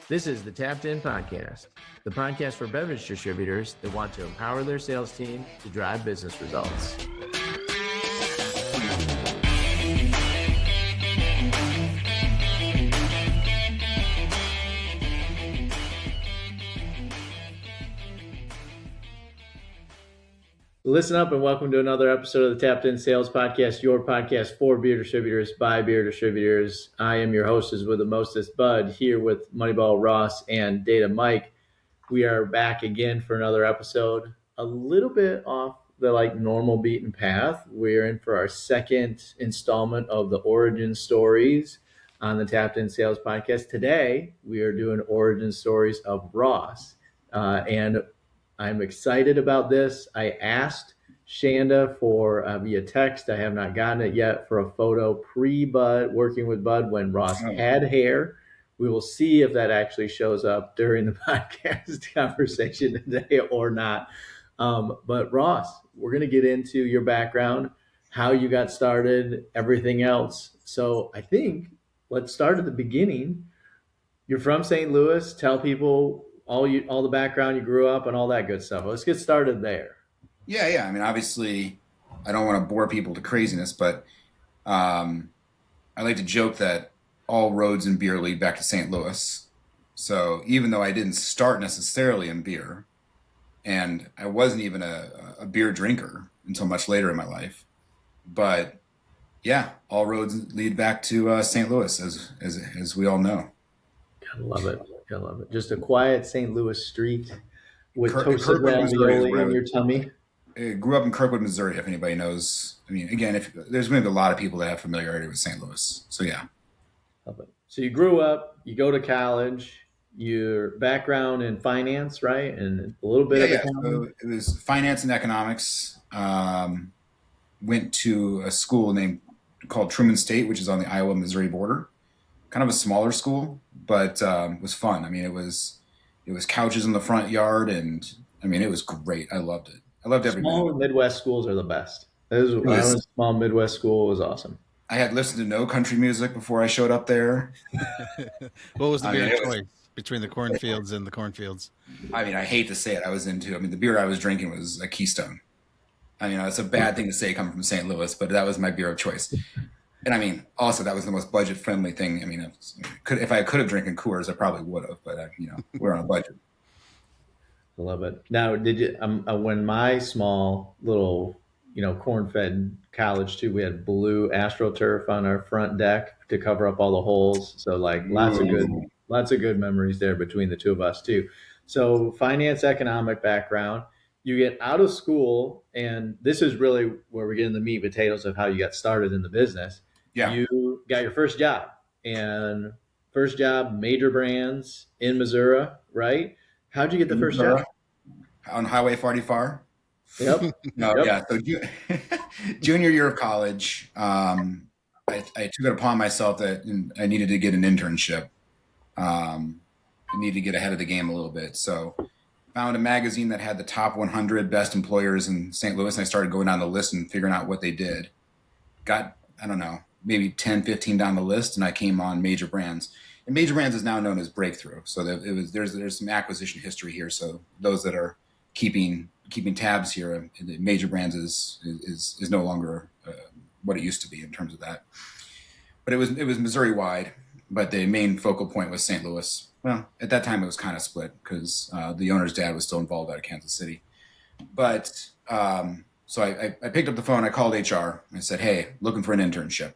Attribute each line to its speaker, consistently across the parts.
Speaker 1: This is the Tapped In Podcast, the podcast for beverage distributors that want to empower their sales team to drive business results. Listen up and welcome to another episode of the Tapped In Sales Podcast, your podcast for beer distributors by beer distributors. I am your hostess with the mostest, Bud, here with Moneyball Ross and Data Mike. We are back again for another episode, a little bit off the normal beaten path. We're in for our second installment of the origin stories on the Tapped In Sales Podcast. Today, we are doing origin stories of Ross, and I'm excited about this. I asked Shanda for via text. I have not gotten it yet for a photo pre-Bud, working with Bud when Ross had hair. We will see if that actually shows up during the podcast conversation today or not. But Ross, we're going to get into your background, how you got started, everything else. So I think let's start at the beginning. You're from St. Louis. Tell people all the background you grew up and all that good stuff. Let's get started there.
Speaker 2: Yeah. I mean, obviously, I don't want to bore people to craziness, but I like to joke that all roads in beer lead back to St. Louis. So even though I didn't start necessarily in beer, and I wasn't even a beer drinker until much later in my life, but yeah, all roads lead back to St. Louis, as we all know.
Speaker 1: Gotta love it. Just a quiet St. Louis street with toasted
Speaker 2: Kirkwood,
Speaker 1: ravioli in your tummy.
Speaker 2: I grew up in Kirkwood, Missouri, if anybody knows. I mean, again, if there's maybe a lot of people that have familiarity with St. Louis. So yeah.
Speaker 1: Love it. So you grew up, you go to college, your background in finance, right? And a little bit of accounting.
Speaker 2: So it was finance and economics. Went to a school called Truman State, which is on the Iowa-Missouri border. Kind of a smaller school, but was fun. I mean, it was couches in the front yard, and I mean, it was great. I loved it. I loved every minute.
Speaker 1: Small Midwest schools are the best. I went to a small Midwest school. It was awesome.
Speaker 2: I had listened to no country music before I showed up there.
Speaker 3: What was the beer choice between the cornfields and the cornfields?
Speaker 2: I mean, I hate to say it. The beer I was drinking was a Keystone. I mean, it's a bad thing to say coming from St. Louis, but that was my beer of choice. And I mean, also that was the most budget-friendly thing. I mean, if I could have drinking Coors, I probably would have. But we're on a budget.
Speaker 1: I love it. Now, did you? When my small little, corn-fed college too, we had blue AstroTurf on our front deck to cover up all the holes. So lots of good memories there between the two of us too. So finance, economic background. You get out of school, and this is really where we get in the meat and potatoes of how you got started in the business.
Speaker 2: Yeah.
Speaker 1: You got your first job, major brands in Missouri, right? How'd you get the first job?
Speaker 2: On Highway 44.
Speaker 1: Yep.
Speaker 2: No, yep. Yeah. So junior year of college, I took it upon myself that I needed to get an internship. I needed to get ahead of the game a little bit. So found a magazine that had the top 100 best employers in St. Louis, and I started going down the list and figuring out what they did. Got, I don't know, maybe 10, 15 down the list, and I came on Major Brands. And Major Brands is now known as Breakthrough. So there's some acquisition history here. So those that are keeping tabs here, Major Brands is no longer what it used to be in terms of that. But it was Missouri wide, but the main focal point was St. Louis. Well, at that time it was kind of split because the owner's dad was still involved out of Kansas City. But so I picked up the phone, I called HR, I said, hey, looking for an internship.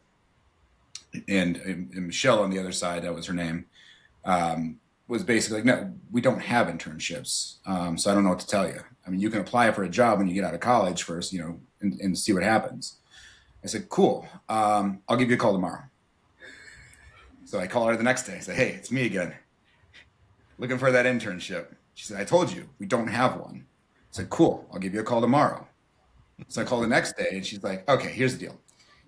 Speaker 2: And Michelle on the other side, that was her name, was basically like, no, we don't have internships. So I don't know what to tell you. I mean, you can apply for a job when you get out of college first, and see what happens. I said, cool. I'll give you a call tomorrow. So I call her the next day. I say, hey, it's me again. Looking for that internship. She said, I told you, we don't have one. I said, cool. I'll give you a call tomorrow. So I call the next day, and she's like, okay, here's the deal.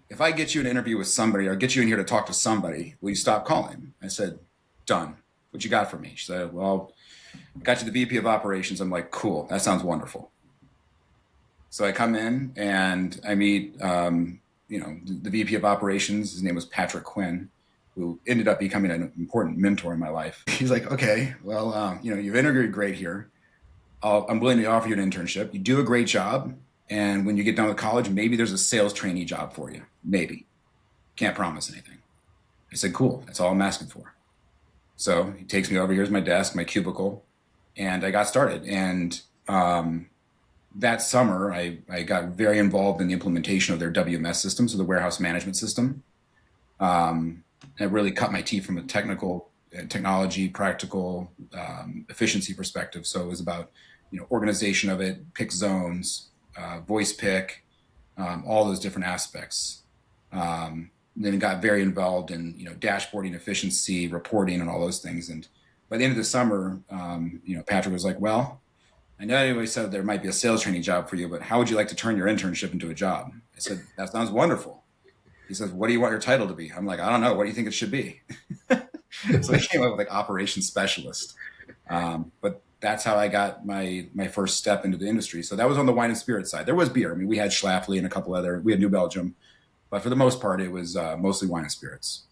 Speaker 2: If I get you an interview with somebody or get you in here to talk to somebody, will you stop calling? I said, done. What you got for me? She said, well, I got you the VP of operations. I'm like, cool. That sounds wonderful. So I come in and I meet, the VP of operations. His name was Patrick Quinn. who ended up becoming an important mentor in my life. He's like, okay, well, you've integrated great here. I'm willing to offer you an internship. You do a great job. And when you get done with college, maybe there's a sales trainee job for you. Maybe. Can't promise anything. I said, cool. That's all I'm asking for. So he takes me over. Here's my desk, my cubicle. And I got started. And that summer, I got very involved in the implementation of their WMS system, so the warehouse management system. I really cut my teeth from a technology, practical efficiency perspective. So it was about organization of it, pick zones, voice pick, all those different aspects. Then got very involved in dashboarding, efficiency, reporting, and all those things. And by the end of the summer, Patrick was like, well, I know everybody said there might be a sales training job for you, but how would you like to turn your internship into a job? I said, that sounds wonderful. He says, what do you want your title to be? I'm like, I don't know. What do you think it should be? So I came up with operations specialist. But that's how I got my first step into the industry. So that was on the wine and spirit side. There was beer. I mean, we had Schlafly and a couple other, we had New Belgium, but for the most part, it was mostly wine and spirits.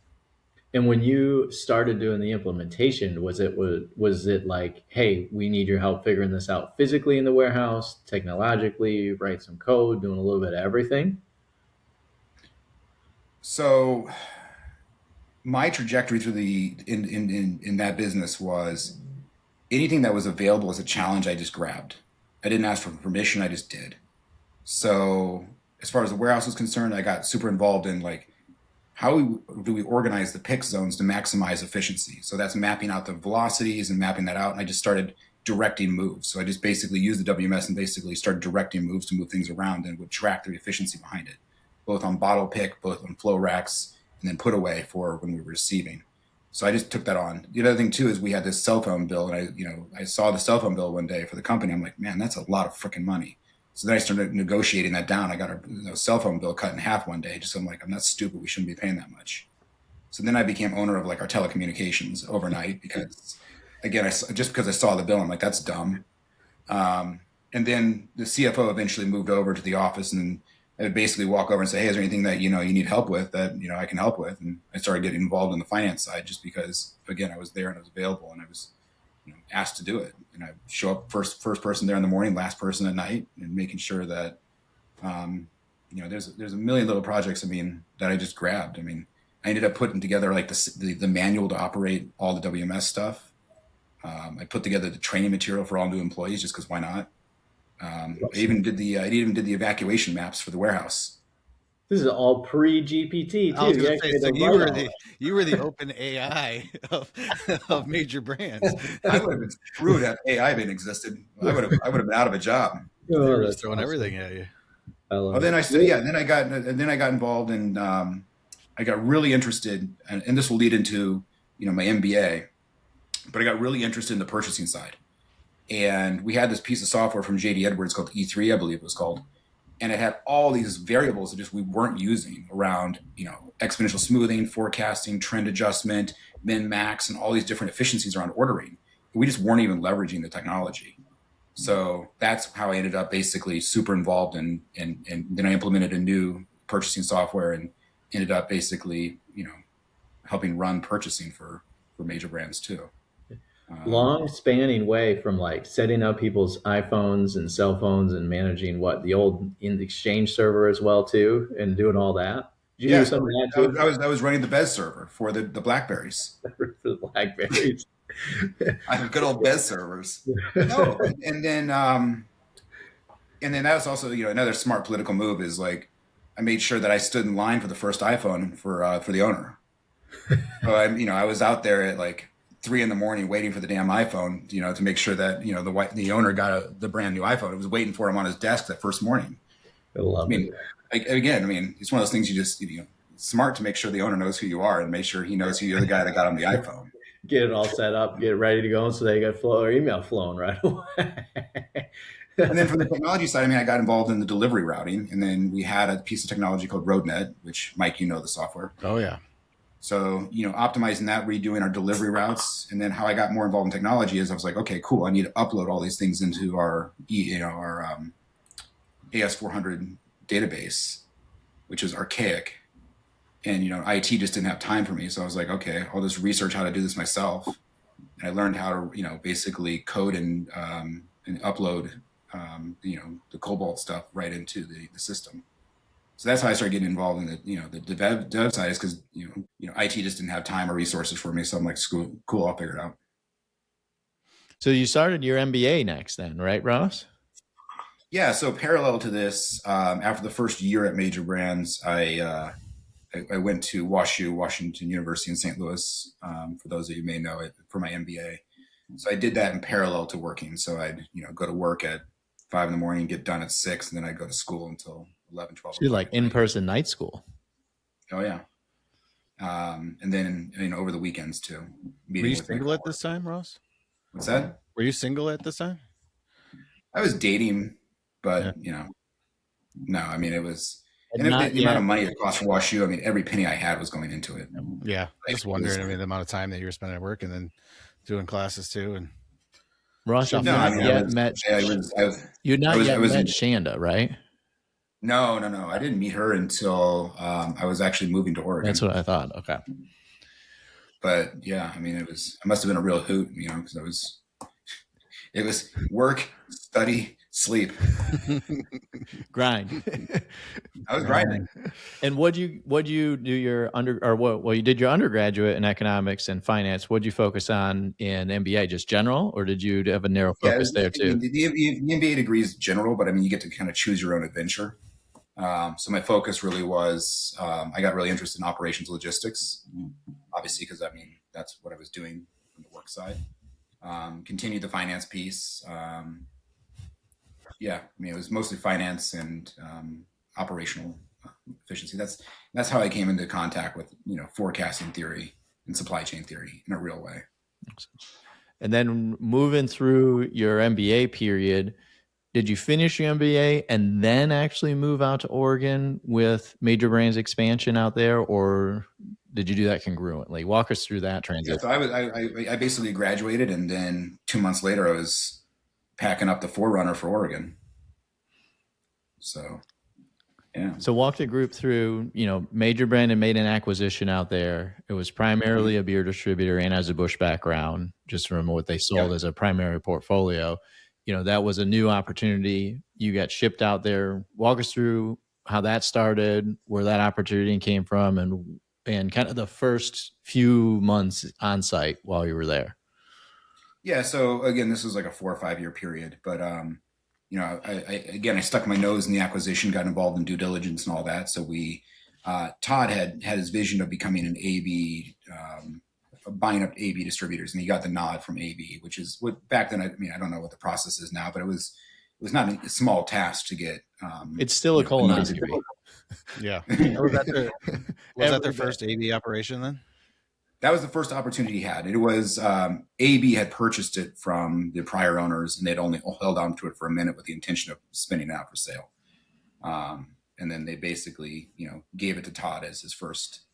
Speaker 1: And when you started doing the implementation, was it like, hey, we need your help figuring this out physically in the warehouse, technologically, write some code, doing a little bit of everything?
Speaker 2: So my trajectory through in that business was anything that was available as a challenge, I just grabbed. I didn't ask for permission, I just did. So as far as the warehouse was concerned, I got super involved in how do we organize the pick zones to maximize efficiency? So that's mapping out the velocities and mapping that out. And I just started directing moves. So I just basically used the WMS and basically started directing moves to move things around and would track the efficiency behind it, both on bottle pick, both on flow racks, and then put away for when we were receiving. So I just took that on. The other thing too is we had this cell phone bill, and I saw the cell phone bill one day for the company. I'm like, man, that's a lot of freaking money. So then I started negotiating that down. I got our cell phone bill cut in half one day. Just I'm like, I'm not stupid. We shouldn't be paying that much. So then I became owner of our telecommunications overnight because, again, just because I saw the bill, I'm like, that's dumb. And then the CFO eventually moved over to the office, and I would basically walk over and say, hey, is there anything that you need help with that I can help with? And I started getting involved in the finance side just because, again, I was there and I was available and I was asked to do it. And I show up first person there in the morning, last person at night, and making sure that there's a million little projects that I just grabbed. I mean, I ended up putting together the manual to operate all the WMS stuff. I put together the training material for all new employees just because why not? I even did the evacuation maps for the warehouse.
Speaker 1: This is all pre-GPT
Speaker 3: I was
Speaker 1: too.
Speaker 3: gonna say, so you were the open AI of major brands.
Speaker 2: I would have been screwed if AI didn't existed. I would have been out of a job.
Speaker 3: They were just throwing everything at you.
Speaker 2: Then I got involved and I got really interested, and this will lead into my MBA, but I got really interested in the purchasing side. And we had this piece of software from JD Edwards called E3, I believe it was called. And it had all these variables that we weren't using around, exponential smoothing, forecasting, trend adjustment, min max, and all these different efficiencies around ordering. We just weren't even leveraging the technology. So that's how I ended up basically super involved and then I implemented a new purchasing software and ended up basically, helping run purchasing for major brands too.
Speaker 1: Long spanning way from setting up people's iPhones and cell phones and managing the old in the Exchange server as well too, and doing all that. Did you do some of that too?
Speaker 2: I was running the Bez server for the Blackberries.
Speaker 1: For the Blackberries.
Speaker 2: I have good old Bez servers. No, and then that was also another smart political move is I made sure that I stood in line for the first iPhone for the owner. So I was out there at 3 a.m. waiting for the damn iPhone, to make sure that, the owner got the brand new iPhone. It was waiting for him on his desk that first morning.
Speaker 1: I love it.
Speaker 2: It's one of those things you just, smart to make sure the owner knows who you are and make sure he knows who you're the guy that got him the iPhone.
Speaker 1: Get it all set up, get it ready to go, so they got email flowing right away.
Speaker 2: And then from the technology side, I got involved in the delivery routing, and then we had a piece of technology called RoadNet, which Mike, the software.
Speaker 3: Oh yeah.
Speaker 2: So, optimizing that, redoing our delivery routes. And then how I got more involved in technology is I was like, okay, cool. I need to upload all these things into our AS400 database, which is archaic. And, IT just didn't have time for me. So I was like, okay, I'll just research how to do this myself. And I learned how to, basically code and upload, the Cobalt stuff right into the system. So that's how I started getting involved in the dev side, is because, IT just didn't have time or resources for me. So I'm like, cool, I'll figure it out.
Speaker 1: So you started your MBA next then, right, Ross?
Speaker 2: Yeah. So parallel to this, after the first year at Major Brands, I went to WashU, Washington University in St. Louis, for those of you who may know it, for my MBA. So I did that in parallel to working. So I'd, go to work at 5 a.m, get done at 6, and then I'd go to school until 11, 12.
Speaker 1: So you're like in-person night school.
Speaker 2: Oh, yeah. And then, over the weekends too.
Speaker 3: Were you single at this time, Ross?
Speaker 2: What's that?
Speaker 3: Were you single at this time?
Speaker 2: I was dating, but, no, I mean, it was, and the amount of money it cost for WashU, I mean, every penny I had was going into it.
Speaker 3: Yeah. Just wondering, the amount of time that you were spending at work and then doing classes too. And
Speaker 1: Ross, you'd not yet met Shanda, right?
Speaker 2: No. I didn't meet her until I was actually moving to Oregon.
Speaker 1: That's what I thought. Okay.
Speaker 2: But yeah, I mean, I must have been a real hoot, because it was work, study, sleep,
Speaker 1: grind.
Speaker 2: I was grinding.
Speaker 1: And what'd you do you did your undergraduate in economics and finance? What'd you focus on in MBA? Just general, or did you have a narrow focus there too?
Speaker 2: The MBA degree is general, but I mean, you get to kind of choose your own adventure. So my focus really was, I got really interested in operations logistics, obviously, because I mean, that's what I was doing on the work side. Continued the finance piece. Yeah, I mean, it was mostly finance and operational efficiency. That's how I came into contact with, forecasting theory and supply chain theory in a real way.
Speaker 1: And then moving through your MBA period, did you finish your MBA and then actually move out to Oregon with Major Brands expansion out there, or did you do that congruently? Walk us through that transition.
Speaker 2: Yeah, so I basically graduated, and then 2 months later, I was packing up the Forerunner for Oregon. So, yeah.
Speaker 1: So walk the group through, Major Brand made an acquisition out there. It was primarily a beer distributor and has a Busch background, just from what they sold as a primary portfolio. That was a new opportunity. You got shipped out there. Walk us through how that started, where that opportunity came from, and kind of the first few months on site while you were there. Yeah.
Speaker 2: So again, this was like a 4 or 5 year period, but, I stuck my nose in the acquisition, got involved in due diligence and all that. So Todd had his vision of becoming an AB, buying up AB distributors, and he got the nod from AB, which is what back then, I don't know what the process is now, but it was not a small task to get.
Speaker 1: It's still a colonoscopy.
Speaker 3: Yeah. Was that their first AB operation then?
Speaker 2: That was the first opportunity he had. It was AB had purchased it from the prior owners, and they'd only held on to it for a minute with the intention of spinning it out for sale. And then they basically, gave it to Todd as his first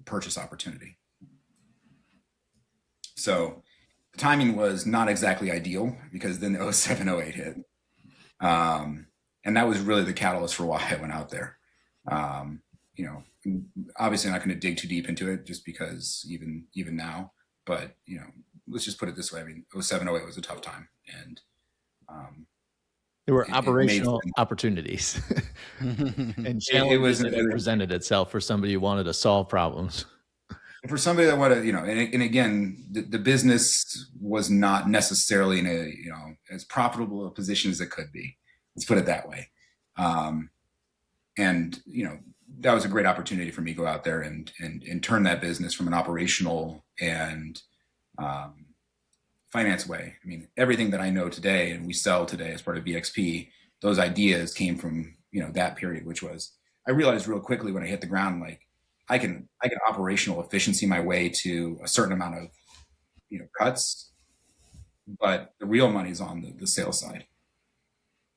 Speaker 2: purchase opportunity. So the timing was not exactly ideal, because then 07, 08 hit. And that was really the catalyst for why I went out there. Obviously I'm not going to dig too deep into it, just because even now, but let's just put it this way. I mean, 07, 08 was a tough time, and
Speaker 1: there were operational opportunities and challenges that presented itself for somebody who wanted to solve problems.
Speaker 2: For somebody that wanted, and again, the business was not necessarily in a, as profitable a position as it could be. Let's put it that way. And, that was a great opportunity for me to go out there and turn that business from an operational and finance way. I mean, everything that I know today and we sell today as part of VXP, those ideas came from, that period, which was, I realized real quickly when I hit the ground, like I can operational efficiency my way to a certain amount of, cuts, but the real money is on the sales side.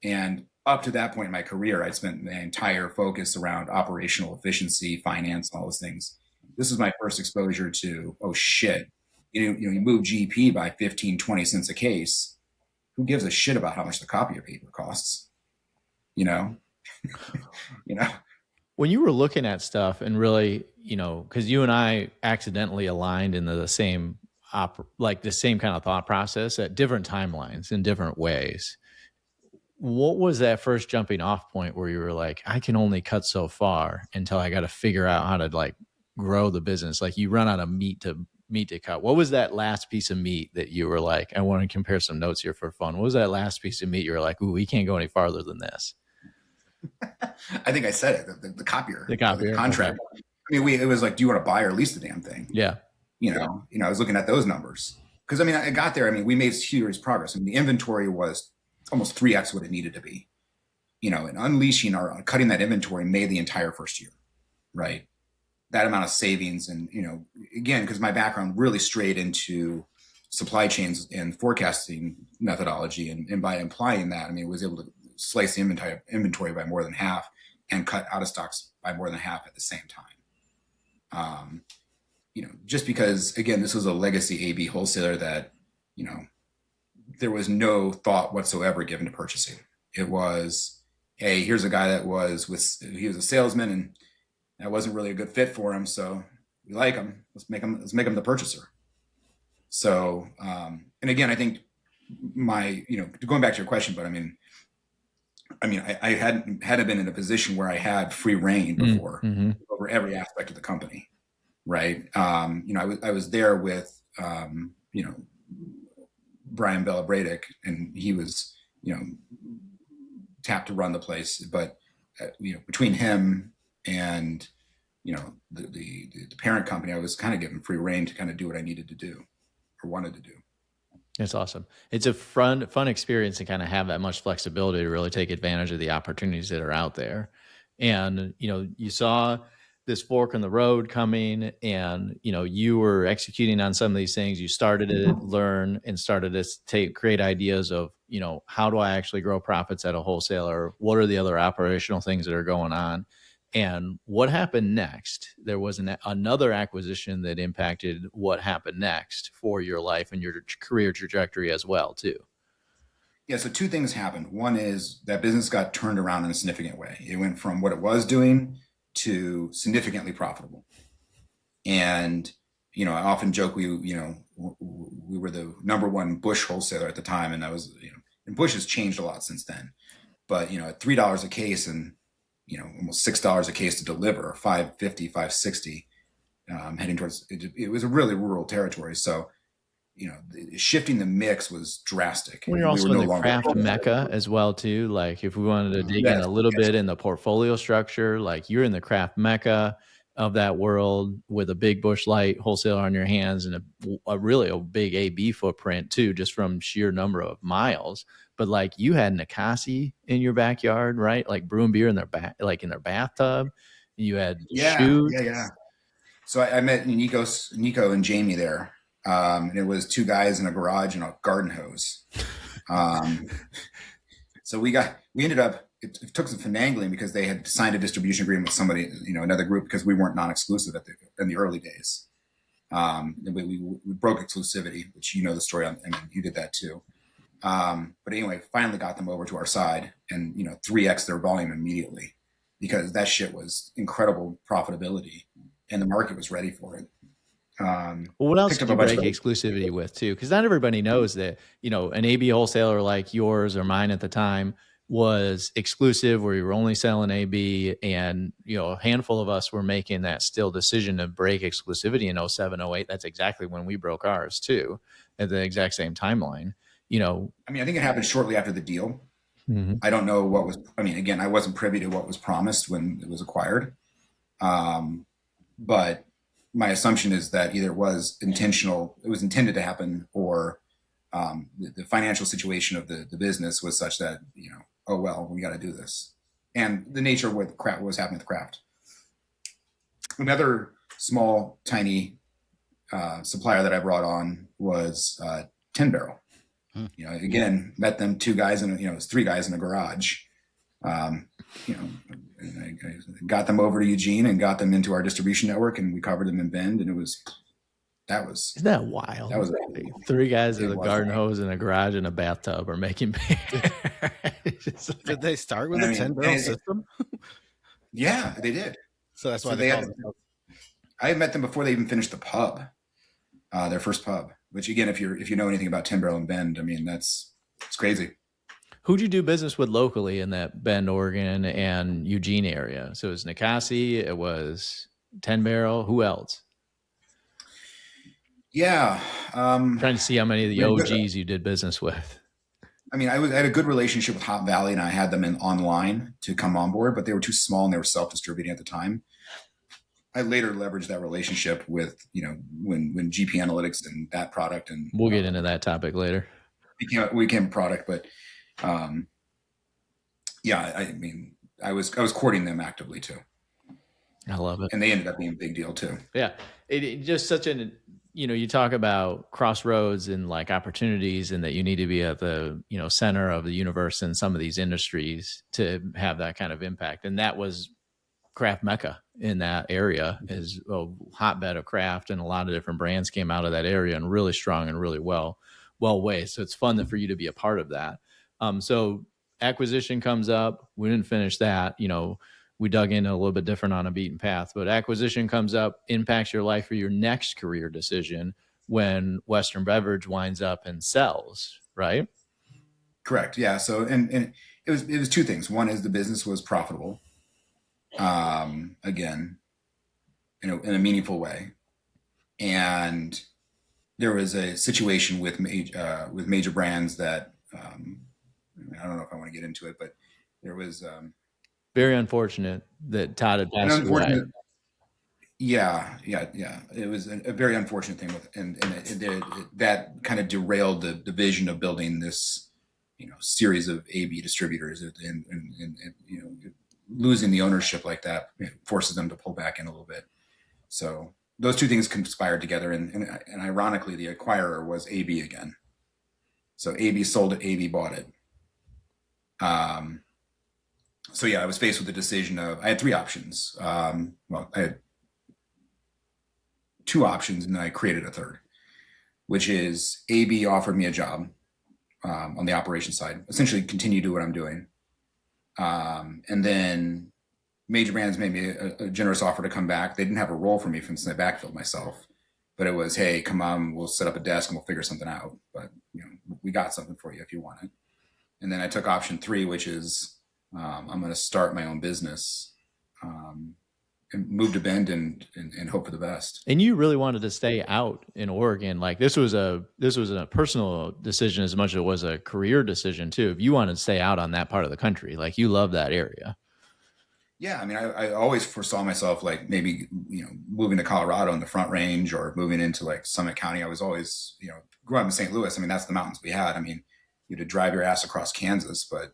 Speaker 2: And up to that point in my career, I'd spent the entire focus around operational efficiency, finance, all those things. This is my first exposure to, oh shit, you move GP by 15, 20 cents a case. Who gives a shit about how much the copier paper costs?
Speaker 1: When you were looking at stuff and really, because you and I accidentally aligned into the same the same kind of thought process at different timelines in different ways. What was that first jumping off point where you were like, I can only cut so far until I got to figure out how to like grow the business? Like you run out of meat to cut. What was that last piece of meat that you were like, I want to compare some notes here for fun. What was that last piece of meat you were like, ooh, we can't go any farther than this?
Speaker 2: I think I said it, the copier,
Speaker 1: the
Speaker 2: contract.
Speaker 1: Okay.
Speaker 2: I mean, it was like, do you want to buy or lease the damn thing?
Speaker 1: Yeah.
Speaker 2: I was looking at those numbers because I got there. I mean, we made serious progress. I mean, the inventory was almost 3x what it needed to be, and unleashing or cutting that inventory made the entire first year, right? That amount of savings. And, again, because my background really strayed into supply chains and forecasting methodology. And by applying that, I was able to slice the inventory by more than half and cut out of stocks by more than half at the same time. Just because, again, this was a legacy AB wholesaler that, there was no thought whatsoever given to purchasing. It was, hey, here's a guy he was a salesman and that wasn't really a good fit for him. So we like him. Let's make him the purchaser. So, and again, I think going back to your question, but I hadn't been in a position where I had free reign before over every aspect of the company. Right. I was there with, Brian Bella Bradick, and he was, tapped to run the place. But, between him and, the parent company, I was kind of given free reign to kind of do what I needed to do or wanted to do.
Speaker 1: That's awesome. It's a fun experience to kind of have that much flexibility to really take advantage of the opportunities that are out there. And, you saw this fork in the road coming and, you were executing on some of these things. You started to learn and started to create ideas of, how do I actually grow profits at a wholesaler? What are the other operational things that are going on? And what happened next? There was another acquisition that impacted what happened next for your life and your career trajectory as well, too.
Speaker 2: Yeah, so two things happened. One is that business got turned around in a significant way. It went from what it was doing to significantly profitable. And, I often joke, we were the number one Bush wholesaler at the time. And that was, and Bush has changed a lot since then. But, at $3 a case and, almost $6 a case to deliver, $5.50, $5.60, heading towards it was a really rural territory. So, shifting the mix was drastic.
Speaker 1: Well, you're also in the craft mecca as well, too. Like if we wanted to dig in a little bit in the portfolio structure, like you're in the craft mecca of that world with a big Bush Light wholesaler on your hands and a really big AB footprint too, just from sheer number of miles. But like you had Nikasi in your backyard, right? Like brewing beer in their bathtub. You had shoes.
Speaker 2: Yeah. So I met Nico and Jamie there. And it was two guys in a garage and a garden hose. So we ended up, it took some finagling because they had signed a distribution agreement with somebody, another group, because we weren't non-exclusive in the early days. We broke exclusivity, which the story on, and you did that too. But anyway, finally got them over to our side and, 3x their volume immediately because that shit was incredible profitability and the market was ready for it.
Speaker 1: Well, what else did you break exclusivity with too? Because not everybody knows that, an AB wholesaler like yours or mine at the time was exclusive where you were only selling AB and, a handful of us were making that still decision to break exclusivity in 07, 08. That's exactly when we broke ours too, at the exact same timeline.
Speaker 2: I think it happened shortly after the deal. Mm-hmm. I don't know what was, again, I wasn't privy to what was promised when it was acquired. But my assumption is that either it was intended to happen, or the financial situation of the business was such that, oh, well, we got to do this. And the nature of what was happening with craft. Another small, tiny supplier that I brought on was 10 Barrel. Again, met them two guys it was three guys in a garage. I got them over to Eugene and got them into our distribution network, and we covered them in Bend, and isn't that wild? That was
Speaker 1: three guys with a garden hose in a garage and a bathtub are making beer.
Speaker 3: Did they start with a 10 barrel system?
Speaker 2: Yeah, they did.
Speaker 3: So that's why
Speaker 2: So
Speaker 3: they
Speaker 2: they
Speaker 3: call
Speaker 2: had.
Speaker 3: themselves.
Speaker 2: I had met them before they even finished the pub, their first pub. Which again, if you know anything about Tin Barrel and Bend, I mean it's crazy.
Speaker 1: Who'd you do business with locally in that Bend, Oregon, and Eugene area? So it was Nikasi, it was 10 Barrel. Who else?
Speaker 2: Yeah,
Speaker 1: Trying to see how many of the
Speaker 2: we had good,
Speaker 1: OGs you did business with.
Speaker 2: I mean, I had a good relationship with Hot Valley, and I had them in online to come on board, but they were too small and they were self-distributing at the time. I later leveraged that relationship with, when GP Analytics and that product, and
Speaker 1: We'll get into that topic later.
Speaker 2: became a product, but yeah, I mean, I was courting them actively too.
Speaker 1: I love it.
Speaker 2: And they ended up being a big deal too.
Speaker 1: Yeah. It just such an, you talk about crossroads and like opportunities, and that you need to be at the, center of the universe in some of these industries to have that kind of impact. And that was craft mecca in that area, is a hotbed of craft, and a lot of different brands came out of that area, and really strong and really well weighed. So it's fun for you to be a part of that. So acquisition comes up. We didn't finish that. We dug in a little bit different on a beaten path, but acquisition comes up, impacts your life or your next career decision when Western Beverage winds up and sells, right?
Speaker 2: Correct. Yeah. So, and it was two things. One is the business was profitable. Again, in a meaningful way. And there was a situation with major brands that, I don't know if I want to get into it, but there was,
Speaker 1: very unfortunate that Todd had passed away.
Speaker 2: Yeah. It was a very unfortunate thing that kind of derailed the vision of building this, series of AB distributors, and losing the ownership like that forces them to pull back in a little bit. So those two things conspired together, and ironically, the acquirer was AB again. So AB sold it, AB bought it. So yeah, I was faced with the decision of, I had three options. I had two options, and then I created a third, which is AB offered me a job on the operations side, essentially continue to do what I'm doing. And then Major Brands made me a generous offer to come back. They didn't have a role for me since I backfilled myself, but it was, hey, come on, we'll set up a desk and we'll figure something out. But we got something for you if you want it. And then I took option 3, which is I'm going to start my own business, and move to Bend and hope for the best.
Speaker 1: And you really wanted to stay out in Oregon. Like this was a personal decision as much as it was a career decision too. If you wanted to stay out on that part of the country, like you love that area.
Speaker 2: Yeah, I mean, I always foresaw myself like maybe moving to Colorado in the Front Range, or moving into like Summit County. I was always growing up in St. Louis. I mean, that's the mountains we had. I mean, you had to drive your ass across Kansas, but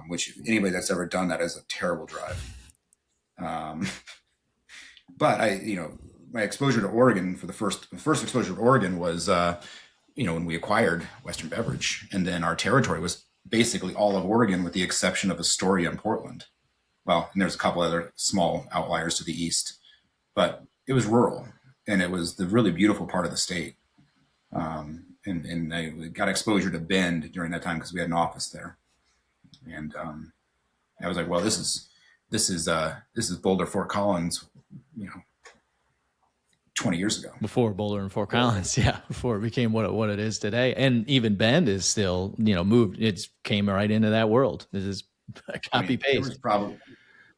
Speaker 2: which anybody that's ever done that is a terrible drive. But my exposure to Oregon the first exposure to Oregon was when we acquired Western Beverage, and then our territory was basically all of Oregon with the exception of Astoria and Portland. Well, and there's a couple other small outliers to the east, but it was rural, and it was the really beautiful part of the state. And I got exposure to Bend during that time because we had an office there. And I was like, well, this is Boulder, Fort Collins, 20 years ago.
Speaker 1: Before Boulder and Fort Collins, yeah, before it became what it is today. And even Bend is still, moved. It came right into that world. This is a copy paste.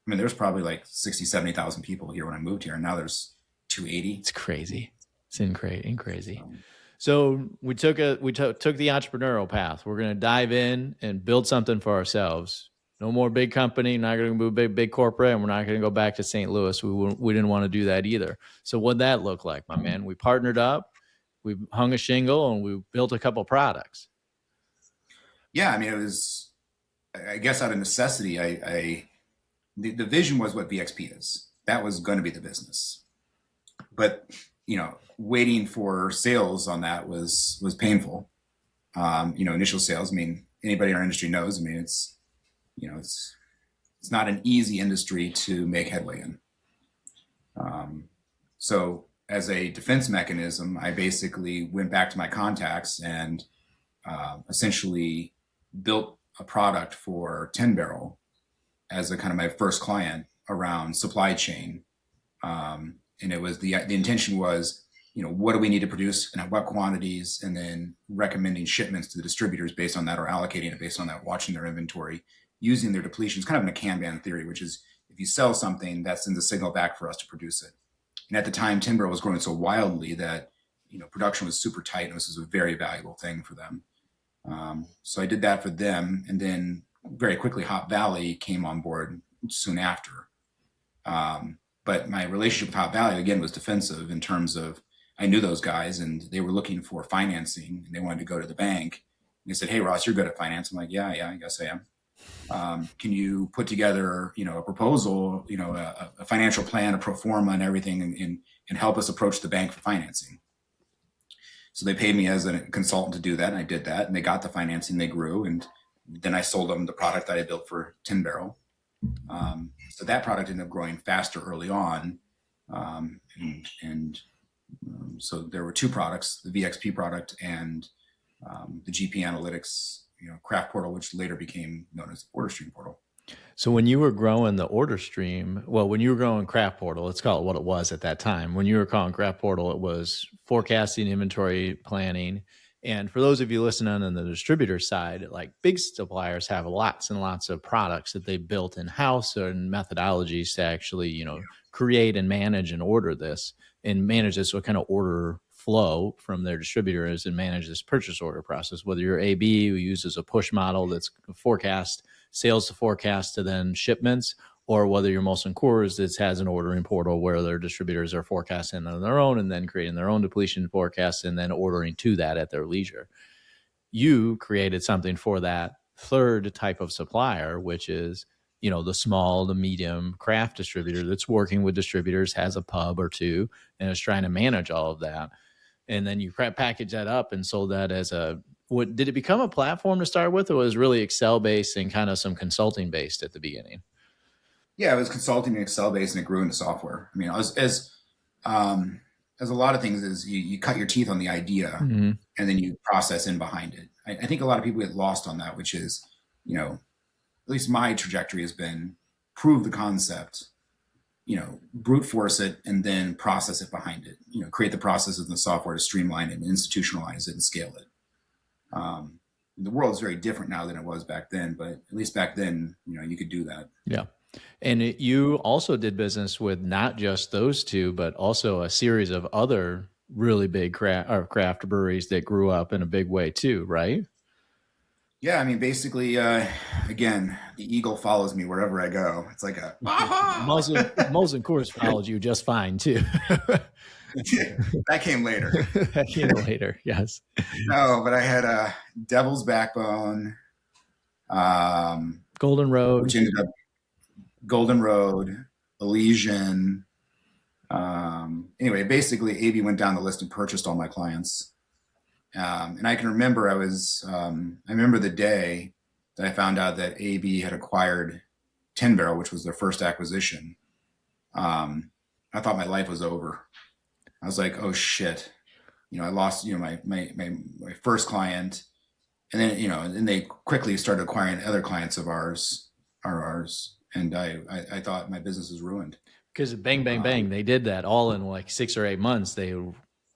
Speaker 2: There's probably like 60, 70,000 people here when I moved here, and now there's 280.
Speaker 1: It's crazy. It's crazy. So we took the entrepreneurial path. We're going to dive in and build something for ourselves. No more big company. Not going to move big corporate, and we're not going to go back to St. Louis. We didn't want to do that either. So what'd that look like, my man? We partnered up, we hung a shingle, and we built a couple products.
Speaker 2: Yeah, I mean, it was, I guess, out of necessity. The vision was what VXP is. That was going to be the business, but waiting for sales on that was painful. Initial sales. I mean, anybody in our industry knows. I mean, it's not an easy industry to make headway in. So as a defense mechanism, I basically went back to my contacts and essentially built a product for 10 Barrel as a kind of my first client. around supply chain. And it was the intention was, what do we need to produce and at what quantities, and then recommending shipments to the distributors based on that, or allocating it based on that, watching their inventory, using their depletions, kind of in a Kanban theory, which is if you sell something, that sends a signal back for us to produce it. And at the time, timber was growing so wildly that, production was super tight, and this was a very valuable thing for them. So I did that for them. And then very quickly, Hop Valley came on board soon after. But my relationship with Hop Valley, again, was defensive in terms of I knew those guys and they were looking for financing and they wanted to go to the bank. And they said, "Hey, Ross, you're good at finance." I'm like, yeah, I guess I am. Can you put together, a proposal, a financial plan, a pro forma and everything, and help us approach the bank for financing? So they paid me as a consultant to do that. And I did that, and they got the financing, they grew. And then I sold them the product that I built for 10 Barrel. So that product ended up growing faster early on. So there were two products, the VXP product and the GP Analytics, craft portal, which later became known as the OrderStream portal.
Speaker 1: So when you were growing the OrderStream, when you were growing Craft Portal, let's call it what it was at that time. When you were calling Craft Portal, it was forecasting, inventory planning. And for those of you listening on the distributor side, like big suppliers have lots and lots of products that they built in-house and methodologies to actually, create and manage and order this and manage this kind of order flow from their distributors and manage this purchase order process. Whether you're AB, who uses a push model that's forecast, sales to forecast to then shipments, or whether you're Molson Coors that has an ordering portal where their distributors are forecasting on their own and then creating their own depletion forecast and then ordering to that at their leisure. You created something for that third type of supplier, which is, the small, the medium craft distributor that's working with distributors, has a pub or two, and is trying to manage all of that. And then you package that up and sold that as did it become a platform to start with, or was it really Excel based and kind of some consulting based at the beginning?
Speaker 2: Yeah, it was consulting and Excel based, and it grew into software. I mean, as a lot of things is you cut your teeth on the idea, mm-hmm. and then you process in behind it. I think a lot of people get lost on that, which is, at least my trajectory has been prove the concept, brute force it, and then process it behind it, create the processes in the software to streamline it and institutionalize it and scale it. The world is very different now than it was back then, but at least back then, you could do that.
Speaker 1: Yeah. And you also did business with not just those two, but also a series of other really big craft breweries that grew up in a big way too, right?
Speaker 2: Yeah, I mean, basically, again, the eagle follows me wherever I go. It's like a
Speaker 1: Molson Coors followed you just fine too.
Speaker 2: That came later.
Speaker 1: That came later, yes.
Speaker 2: No, but I had a Devil's Backbone,
Speaker 1: Golden Road,
Speaker 2: which ended up Golden Road, Elysian. Anyway, basically, AB went down the list and purchased all my clients. And I can remember I remember the day that I found out that AB had acquired 10 Barrel, which was their first acquisition. I thought my life was over. I was like, oh shit, I lost, my first client, and then, and they quickly started acquiring other clients of ours. And I thought my business was ruined.
Speaker 1: Because bang, bang, bang, they did that all in like 6 or 8 months. They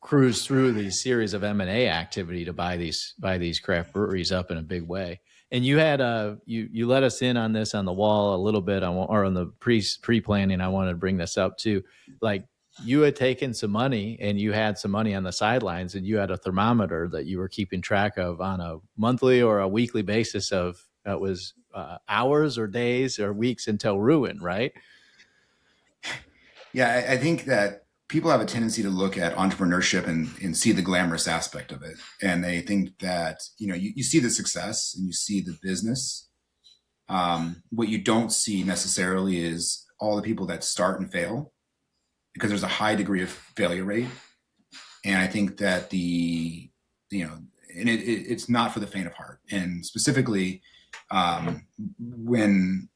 Speaker 1: cruised through these series of M&A activity to buy these craft breweries up in a big way. And you had you let us in on this on the wall a little bit, or on the pre-planning. I wanted to bring this up too. Like, you had taken some money and you had some money on the sidelines, and you had a thermometer that you were keeping track of on a monthly or a weekly basis of that was hours or days or weeks until ruin, right?
Speaker 2: Yeah, I think that people have a tendency to look at entrepreneurship and see the glamorous aspect of it. And they think that, you see the success and you see the business. What you don't see necessarily is all the people that start and fail, because there's a high degree of failure rate. And I think that it's not for the faint of heart. And specifically, when,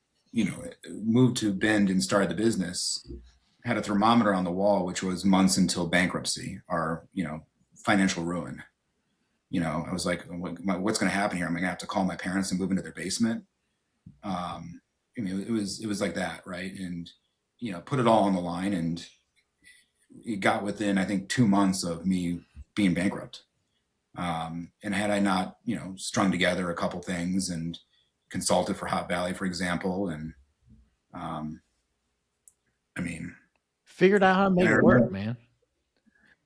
Speaker 2: moved to Bend and started the business, had a thermometer on the wall, which was months until bankruptcy or, financial ruin. I was like, what's going to happen here? I'm going to have to call my parents and move into their basement. It was like that. Right. And put it all on the line, and it got within, I think, 2 months of me being bankrupt. And had I not, strung together a couple things and consulted for Hot Valley, for example, and
Speaker 1: figured out how to make it work, man.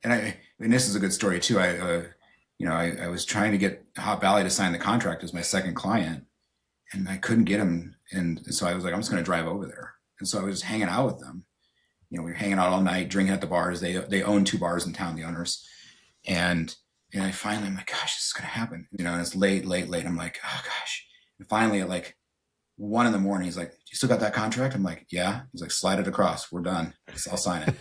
Speaker 2: And this is a good story too. I was trying to get Hot Valley to sign the contract as my second client, and I couldn't get him. And so I was like, I'm just going to drive over there. And so I was just hanging out with them. We were hanging out all night, drinking at the bars. They own 2 bars in town, the owners. And I finally, I'm like, gosh, this is going to happen. And it's late. I'm like, oh gosh. And finally at like 1 a.m, he's like, you still got that contract? I'm like, yeah. He's like, slide it across. We're done. I'll sign it.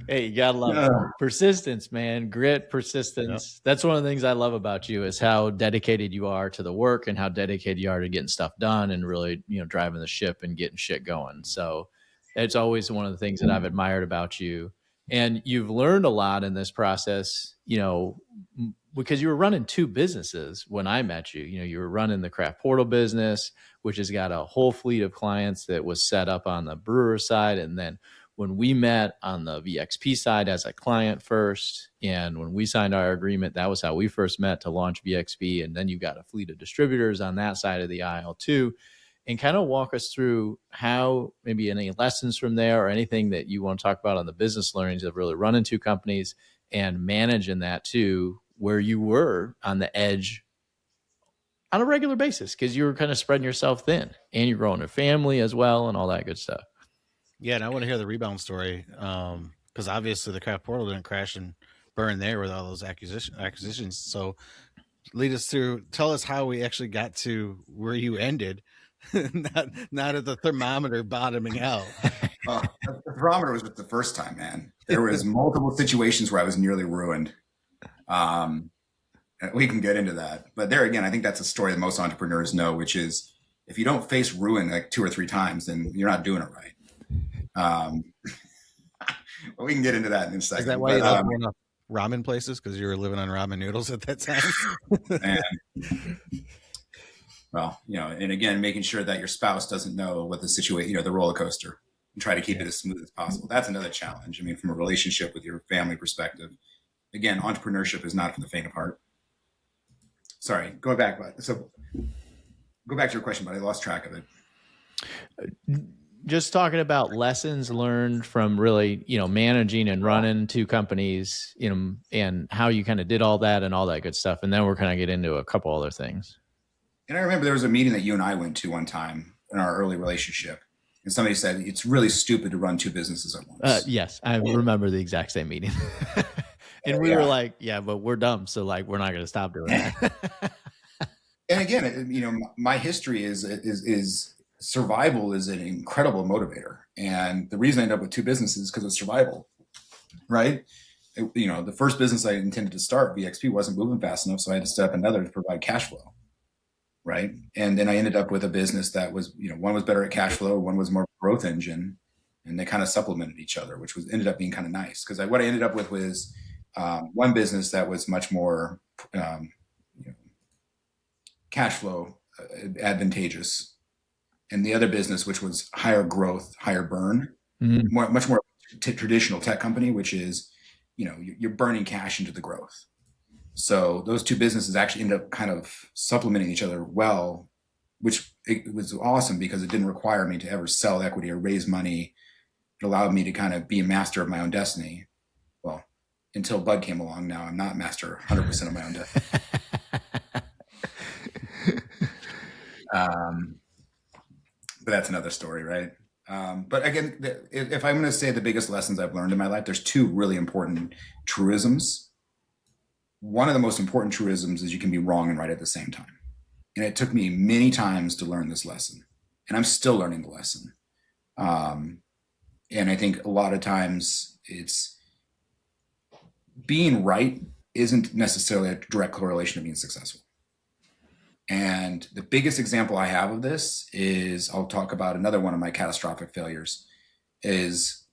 Speaker 1: Hey, you gotta love persistence, man. Grit, persistence. Yep. That's one of the things I love about you, is how dedicated you are to the work and how dedicated you are to getting stuff done and really, driving the ship and getting shit going. So it's always one of the things that I've admired about you. And you've learned a lot in this process, because you were running 2 businesses when I met you. You were running the craft portal business, which has got a whole fleet of clients that was set up on the brewer side. And then when we met on the VXP side as a client first, and when we signed our agreement, that was how we first met to launch VXP. And then you got a fleet of distributors on that side of the aisle too. And kind of walk us through how, maybe any lessons from there or anything that you want to talk about on the business learnings of really running 2 companies and managing that too, where you were on the edge on a regular basis, because you were kind of spreading yourself thin and you're growing a family as well and all that good stuff.
Speaker 3: Yeah, and I want to hear the rebound story, because obviously the craft portal didn't crash and burn there with all those acquisitions. So lead us through, tell us how we actually got to where you ended, not at the thermometer bottoming out.
Speaker 2: The thermometer was with the first time, man. There was multiple situations where I was nearly ruined. We can get into that, but there again, I think that's a story that most entrepreneurs know, which is if you don't face ruin like 2 or 3 times, then you're not doing it right. But we can get into that in a second.
Speaker 3: Is that why you love going to ramen places? Because you were living on ramen noodles at that time?
Speaker 2: And, well, and again, making sure that your spouse doesn't know what the situation, the roller coaster, and try to keep it as smooth as possible. That's another challenge. From a relationship with your family perspective, again, entrepreneurship is not for the faint of heart. Sorry, going back. So go back to your question, but I lost track of it.
Speaker 1: Just talking about lessons learned from really, managing and running 2 companies, and how you kind of did all that and all that good stuff. And then we're kind of get into a couple other things.
Speaker 2: And I remember there was a meeting that you and I went to one time in our early relationship. And somebody said, it's really stupid to run 2 businesses at once.
Speaker 1: Yes, I remember the exact same meeting. And we were like, yeah, but we're dumb. So like, we're not going to stop doing that.
Speaker 2: And again, my history is survival is an incredible motivator. And the reason I ended up with 2 businesses is because of survival, right? The first business I intended to start, VXP, wasn't moving fast enough. So I had to set up another to provide cash flow. Right. And then I ended up with a business that was, one was better at cash flow. One was more growth engine, and they kind of supplemented each other, which ended up being kind of nice. Because what I ended up with was, one business that was much more cash flow advantageous, and the other business, which was higher growth, higher burn, much more traditional tech company, which is, you're burning cash into the growth. So those 2 businesses actually ended up kind of supplementing each other well, which it was awesome because it didn't require me to ever sell equity or raise money. It allowed me to kind of be a master of my own destiny. Well, until Bud came along. Now I'm not master 100% of my own destiny. But that's another story, right? But again, if I'm going to say the biggest lessons I've learned in my life, there's 2 really important truisms. One of the most important truisms is you can be wrong and right at the same time. And it took me many times to learn this lesson, and I'm still learning the lesson. And I think a lot of times it's being right isn't necessarily a direct correlation to being successful. And the biggest example I have of this is, I'll talk about another one of my catastrophic failures, is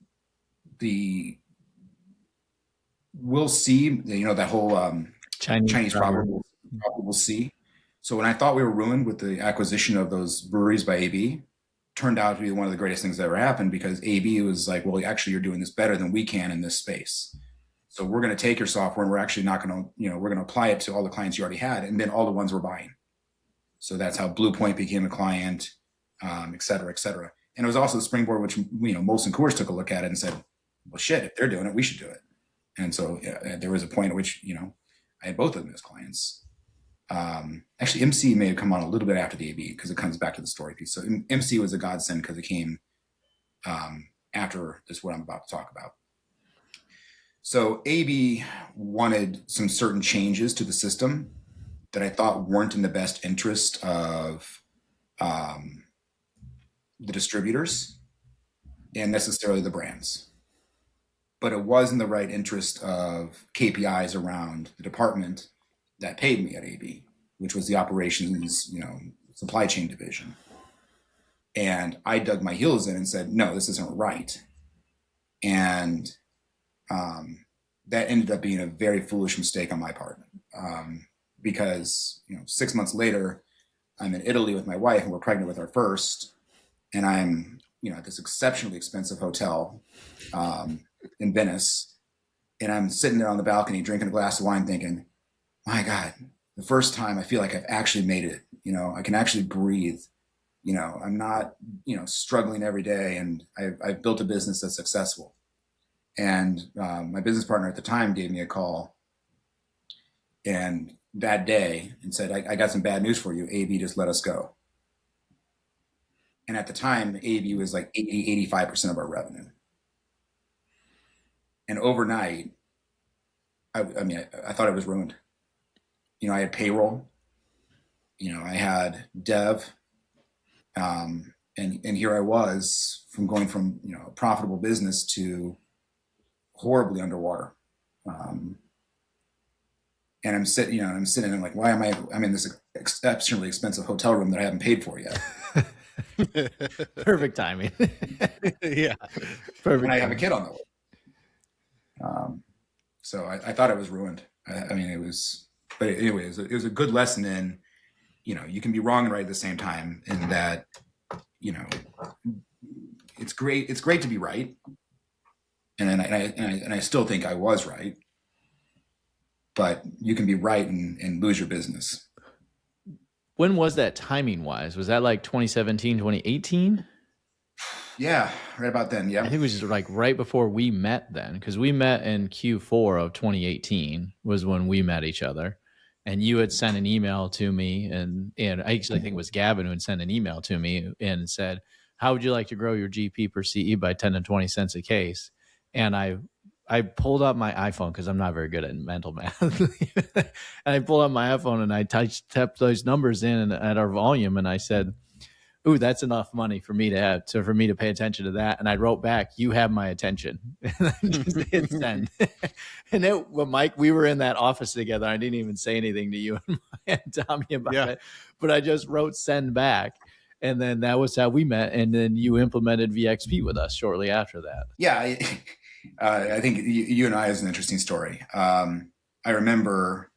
Speaker 2: we'll see, that whole Chinese probable see. So when I thought we were ruined with the acquisition of those breweries by AB, turned out to be one of the greatest things that ever happened, because AB was like, well, actually, you're doing this better than we can in this space. So we're going to take your software and we're actually not going to, we're going to apply it to all the clients you already had, and then all the ones we're buying. So that's how Blue Point became a client, et cetera, et cetera. And it was also the springboard, which, Molson Coors took a look at it and said, well, shit, if they're doing it, we should do it. And so there was a point at which, I had both of them as clients. Actually, MC may have come on a little bit after the AB, because it comes back to the story piece. So MC was a godsend because it came after this, what I'm about to talk about. So AB wanted some certain changes to the system that I thought weren't in the best interest of the distributors and necessarily the brands. But it was in the right interest of KPIs around the department that paid me at AB, which was the operations, supply chain division. And I dug my heels in and said, no, this isn't right. And that ended up being a very foolish mistake on my part, because 6 months later, I'm in Italy with my wife, and we're pregnant with our first, and I'm at this exceptionally expensive hotel in Venice, and I'm sitting there on the balcony drinking a glass of wine, thinking, my God, the first time I feel like I've actually made it. I can actually breathe. I'm not struggling every day, and I've built a business that's successful. And my business partner at the time gave me a call, and that day, and said, I got some bad news for you. AB just let us go. And at the time, AB was like 85% of our revenue. And overnight, I thought it was ruined. I had payroll, I had dev, and here I was going from a profitable business to horribly underwater. And I'm sitting, and like, why am I'm in this exceptionally expensive hotel room that I haven't paid for yet?
Speaker 1: Perfect timing.
Speaker 3: Yeah.
Speaker 2: Perfect. And I have a kid on the way. So I thought it was ruined. It was, but anyways, it was a good lesson in, you can be wrong and right at the same time, in that, it's great to be right. And I still think I was right, but you can be right and lose your business.
Speaker 1: When was that timing wise? Was that like 2017, 2018?
Speaker 2: Yeah, right about then. Yeah.
Speaker 1: I think it was just like right before we met then, because we met in Q4 of 2018 was when we met each other. And you had sent an email to me, and I actually think it was Gavin who had sent an email to me and said, how would you like to grow your GP per CE by 10 to 20 cents a case? And I pulled up my iPhone, because I'm not very good at mental math. And I pulled up my iPhone and I typed those numbers in at our volume, and I said, ooh, that's enough money for me to have for me to pay attention to that. And I wrote back, you have my attention. And I just hit send. And Mike, we were in that office together. I didn't even say anything to you and Tommy about it, but I just wrote send back. And then that was how we met. And then you implemented VXP with us shortly after that.
Speaker 2: Yeah. I think you and I is an interesting story. I remember,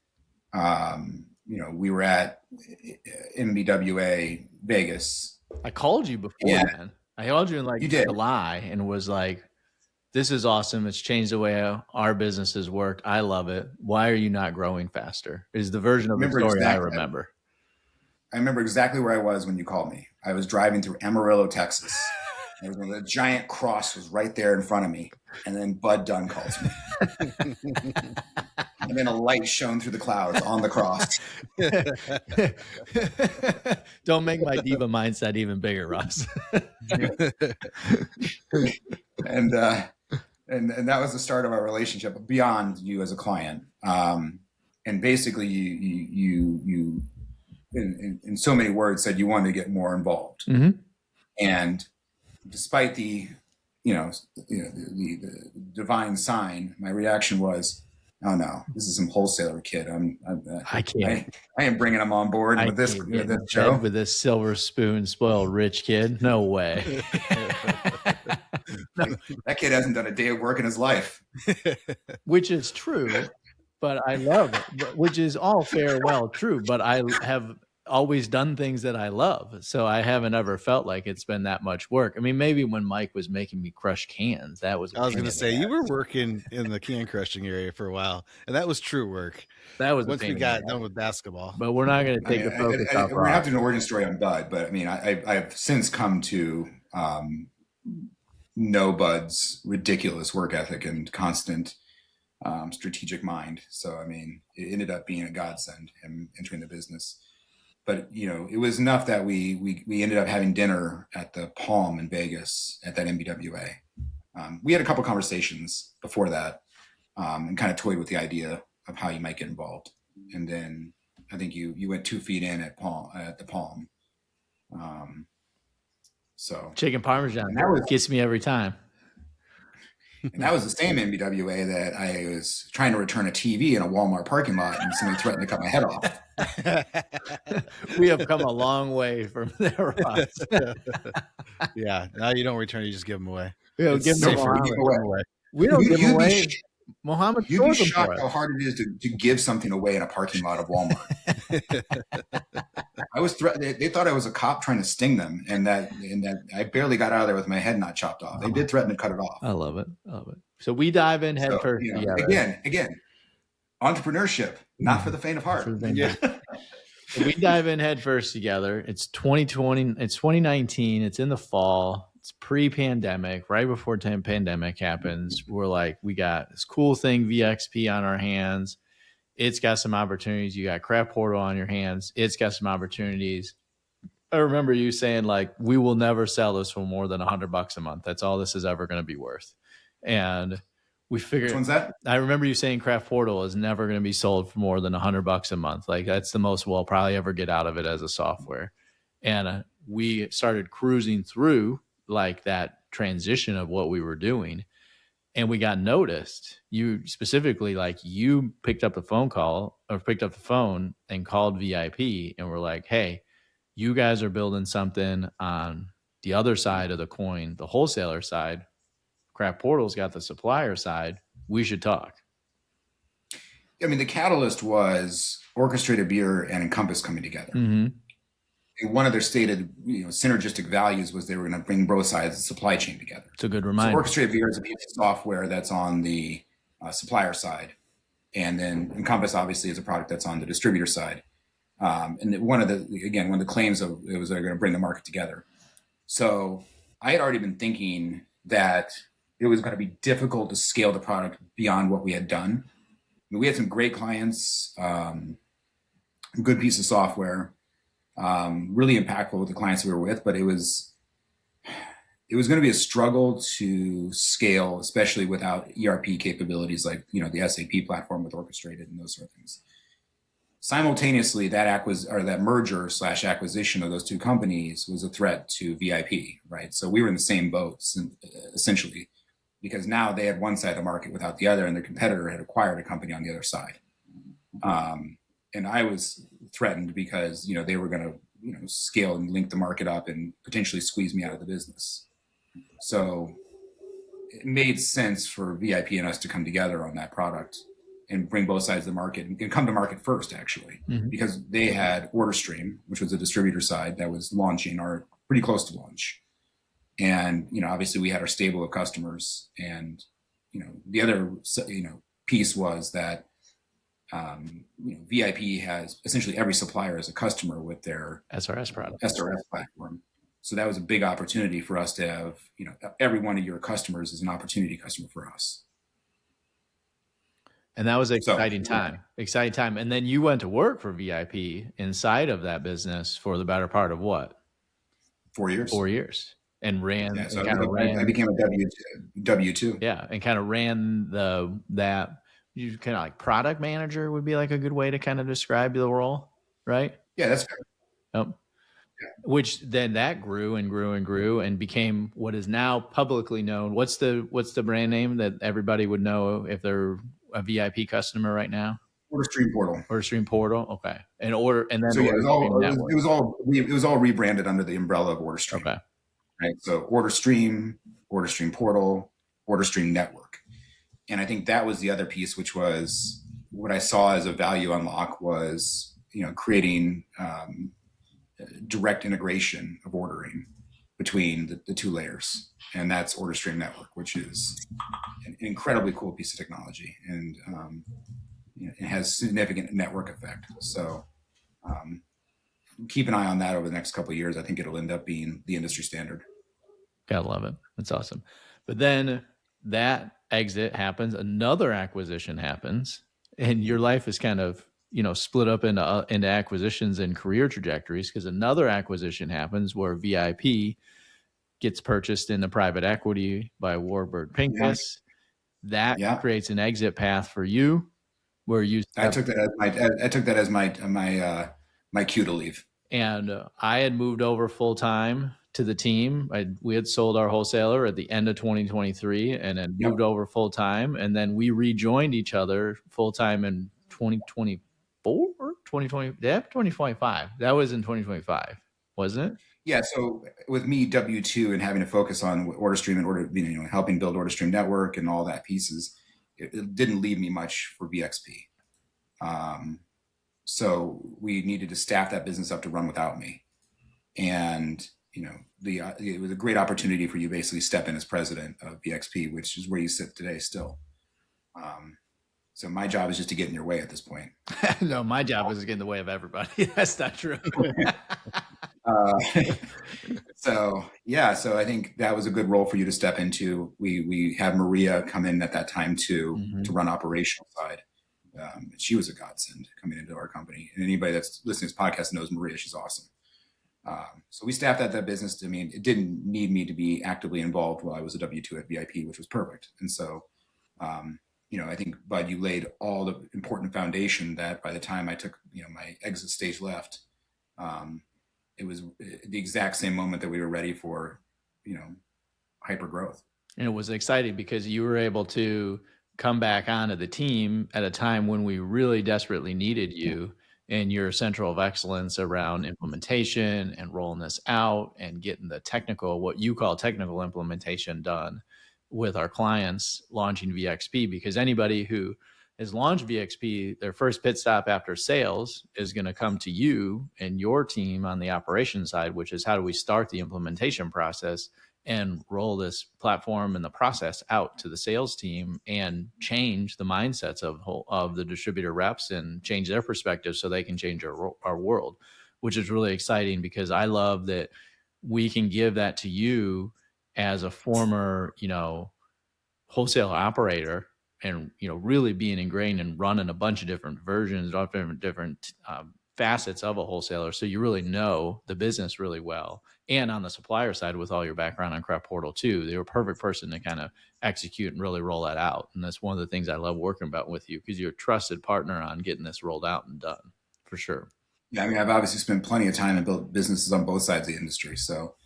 Speaker 2: we were at MBWA Vegas.
Speaker 1: I called you before, man. I called you in like July and was like, this is awesome. It's changed the way our businesses work. I love it. Why are you not growing faster? Is the version of the story I remember.
Speaker 2: I remember exactly where I was when you called me. I was driving through Amarillo, Texas. And the giant cross was right there in front of me. And then Bud Dunn calls me. And then a light shone through the clouds on the cross.
Speaker 1: Don't make my diva mindset even bigger, Ross.
Speaker 2: And that was the start of our relationship beyond you as a client. And basically you in so many words said you wanted to get more involved.
Speaker 1: Mm-hmm.
Speaker 2: And despite the divine sign, my reaction was, oh no, this is some wholesaler kid. I can't. I am bringing him on board with this show.
Speaker 1: With this silver spoon spoiled rich kid. No way.
Speaker 2: That kid hasn't done a day of work in his life.
Speaker 1: Which is true, but I love it. Which is all fair, well, true. But I have always done things that I love. So I haven't ever felt like it's been that much work. I mean, maybe when Mike was making me crush cans, that was.
Speaker 3: I was going to say, you were working in the can crushing area for a while, and that was true work.
Speaker 1: That was
Speaker 3: once we got done with basketball.
Speaker 1: But we're not going to take the focus off.
Speaker 2: We're going to have to do an origin story on Bud, but I mean, I've since come to know Bud's ridiculous work ethic and constant strategic mind. So, I mean, it ended up being a godsend, him entering the business. But, you know, it was enough that we ended up having dinner at the Palm in Vegas at that MBWA. We had a couple conversations before that and kind of toyed with the idea of how you might get involved. And then I think you went 2 feet in at the Palm. So
Speaker 1: chicken Parmesan, that gets me every time.
Speaker 2: And that was the same MBWA that I was trying to return a TV in a Walmart parking lot and somebody threatened to cut my head off.
Speaker 1: We have come a long way from there, Ross.
Speaker 3: Yeah, now you don't return, you just give them away.
Speaker 1: We don't give them away. We don't give them away. Mohammed,
Speaker 2: you'd be shocked how hard it is to give something away in a parking lot of Walmart. I was they thought I was a cop trying to sting them, and that I barely got out of there with my head not chopped off. They did threaten to cut it off.
Speaker 1: I love it. So we dive in head first.
Speaker 2: You know, again, entrepreneurship, not for the faint of heart.
Speaker 1: Yeah. So we dive in head first together. It's 2020. It's 2019. It's in the fall. It's pre-pandemic, right before pandemic happens. We're like, we got this cool thing, VXP, on our hands. It's got some opportunities. You got Craft Portal on your hands. It's got some opportunities. I remember you saying, like, we will never sell this for more than $100 a month. That's all this is ever going to be worth. And we figured.
Speaker 2: Which one's that?
Speaker 1: I remember you saying Craft Portal is never going to be sold for more than $100 a month. Like, that's the most we'll probably ever get out of it as a software. And we started cruising through like that transition of what we were doing, and we got noticed. You specifically, like, you picked up the phone and called VIP and were like, hey, you guys are building something on the other side of the coin, the wholesaler side. Craft Portal's got the supplier side. We should talk.
Speaker 2: I mean, the catalyst was Orchestrated Beer and Encompass coming together.
Speaker 1: Mm-hmm.
Speaker 2: One of their stated, synergistic values was they were going to bring both sides of the supply chain together.
Speaker 1: It's a good reminder.
Speaker 2: So Orchestrated Beer is a piece of software that's on the supplier side, and then Encompass obviously is a product that's on the distributor side. And one of the claims of it was they're going to bring the market together. So I had already been thinking that it was going to be difficult to scale the product beyond what we had done. I mean, we had some great clients, good piece of software. Really impactful with the clients we were with, but it was going to be a struggle to scale, especially without ERP capabilities like, the SAP platform with Orchestrated and those sort of things. Simultaneously, that merger / acquisition of those two companies was a threat to VIP, right? So we were in the same boat, essentially, because now they had one side of the market without the other, and their competitor had acquired a company on the other side. And I was threatened because, they were going to, scale and link the market up and potentially squeeze me out of the business. So it made sense for VIP and us to come together on that product and bring both sides of the market and come to market first, actually, because they had OrderStream, which was a distributor side that was launching or pretty close to launch. And, obviously we had our stable of customers, and, the other, piece was that, VIP has essentially every supplier as a customer with their
Speaker 1: SRS product,
Speaker 2: SRS platform. So that was a big opportunity for us to have, every one of your customers is an opportunity customer for us.
Speaker 1: And that was an exciting time. And then you went to work for VIP inside of that business for the better part of what?
Speaker 2: 4 years.
Speaker 1: 4 years. And ran.
Speaker 2: Yeah, so I became a W-2.
Speaker 1: Yeah. And kind of ran that. You kind of like product manager would be like a good way to kind of describe the role, right?
Speaker 2: Yeah, that's fair.
Speaker 1: Yep. Yeah. Which then that grew and grew and grew and became what is now publicly known. What's the brand name that everybody would know if they're a VIP customer right now?
Speaker 2: OrderStream Portal.
Speaker 1: OrderStream Portal. Okay. And then
Speaker 2: so yeah, it was all rebranded under the umbrella of OrderStream.
Speaker 1: Okay.
Speaker 2: Right. So OrderStream, OrderStream Portal, OrderStream Network. And I think that was the other piece, which was what I saw as a value unlock was, creating direct integration of ordering between the two layers. And that's OrderStream Network, which is an incredibly cool piece of technology. And it has significant network effect. So keep an eye on that over the next couple of years. I think it'll end up being the industry standard.
Speaker 1: Gotta love it. That's awesome. But then that exit happens, another acquisition happens, and your life is kind of, split up into acquisitions and career trajectories, because another acquisition happens where VIP gets purchased into private equity by Warburg Pincus. That creates an exit path for you, where you.
Speaker 2: I took that as my cue to leave.
Speaker 1: And I had moved over full time to the team. We had sold our wholesaler at the end of 2023, and then moved over full time, and then we rejoined each other full time in 2024, 2025. That was in 2025, wasn't it?
Speaker 2: Yeah. So with me, W-2, and having to focus on OrderStream and helping build OrderStream Network and all that pieces, it didn't leave me much for VXP. So we needed to staff that business up to run without me. And, it was a great opportunity for you to basically step in as president of VXP, which is where you sit today still. So my job is just to get in your way at this point.
Speaker 1: No, my job is to get in the way of everybody. That's not true.
Speaker 2: So I think that was a good role for you to step into. We had Maria come in at that time to run operational side. She was a godsend coming into our company. And anybody that's listening to this podcast knows Maria. She's awesome. So we staffed that business. I mean, it didn't need me to be actively involved while I was a W-2 at VIP, which was perfect. And so, I think, Bud, you laid all the important foundation that by the time I took, my exit stage left, it was the exact same moment that we were ready for, hyper growth.
Speaker 1: And it was exciting because you were able to come back onto the team at a time when we really desperately needed you and your center of excellence around implementation and rolling this out and getting the technical, what you call technical implementation, done with our clients launching VXP. Because anybody who has launched VXP, their first pit stop after sales is going to come to you and your team on the operations side, which is how do we start the implementation process and roll this platform and the process out to the sales team and change the mindsets of the distributor reps and change their perspective so they can change our world, which is really exciting because I love that we can give that to you as a former, wholesale operator and, really being ingrained and running a bunch of different versions, different facets of a wholesaler. So you really know the business really well. And on the supplier side, with all your background on Craft Portal too, they were a perfect person to kind of execute and really roll that out. And that's one of the things I love working about with you, because you're a trusted partner on getting this rolled out and done for sure.
Speaker 2: Yeah. I mean, I've obviously spent plenty of time and built businesses on both sides of the industry. So,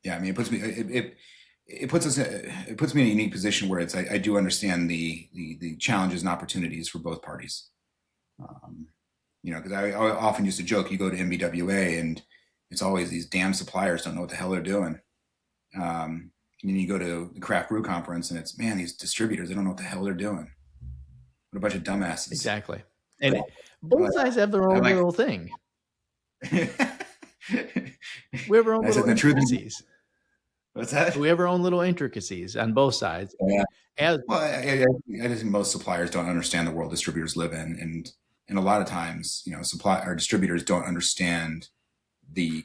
Speaker 2: it puts me, it puts me in a unique position where I do understand the challenges and opportunities for both parties. Because I often used to joke, you go to MBWA and it's always these damn suppliers don't know what the hell they're doing. And then you go to the Craft Brew conference and it's, man, these distributors, they don't know what the hell they're doing. What a bunch of dumbasses.
Speaker 1: Exactly. And both sides have their own little thing. We have our own little intricacies.
Speaker 2: What's that?
Speaker 1: We have our own little intricacies on both sides.
Speaker 2: Yeah. I just think most suppliers don't understand the world distributors live in, and a lot of times, distributors don't understand the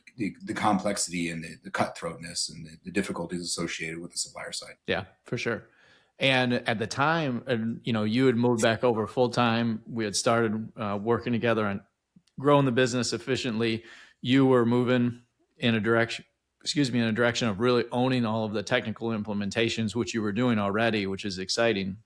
Speaker 2: complexity and the cutthroatness and the difficulties associated with the supplier side.
Speaker 1: Yeah, for sure. And at the time, you had moved back over full time. We had started working together on growing the business efficiently. You were moving in a direction of really owning all of the technical implementations, which you were doing already, which is exciting.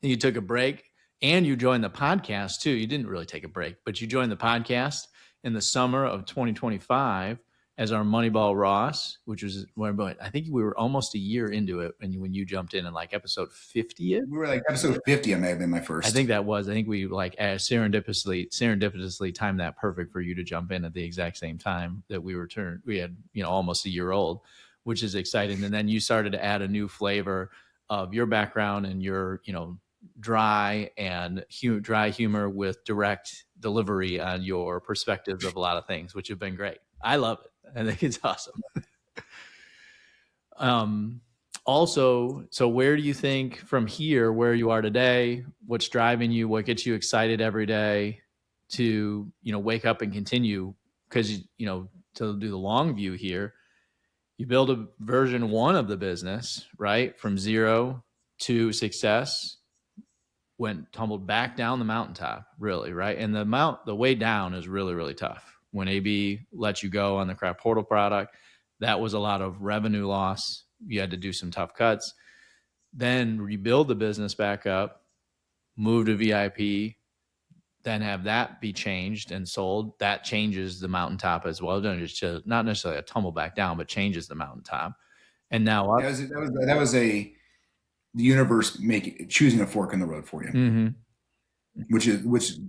Speaker 1: You took a break and you joined the podcast too. You didn't really take a break, but you joined the podcast in the summer of 2025 as our Moneyball Ross, which was, I think we were almost a year into it when you jumped in like episode 50.
Speaker 2: We were like episode 50. I may have been my first.
Speaker 1: I think we like serendipitously timed that perfect for you to jump in at the exact same time that we had, almost a year old, which is exciting. And then you started to add a new flavor of your background and your, dry and dry humor with direct delivery on your perspectives of a lot of things, which have been great. I love it. I think it's awesome. Also, so where do you think from here, where you are today, what's driving you, what gets you excited every day to, wake up and continue? Because, to do the long view here, you build a version 1 of the business, right? From 0 to success, tumbled back down the mountaintop, really, right? And the way down is really, really tough. When AB let you go on the craft portal product, that was a lot of revenue loss. You had to do some tough cuts, then rebuild the business back up, move to VIP, then have that be changed and sold. That changes the mountaintop as well. Not necessarily a tumble back down, but changes the mountaintop. And now up.
Speaker 2: That was the universe choosing a fork in the road for you.
Speaker 1: Mm-hmm.
Speaker 2: Which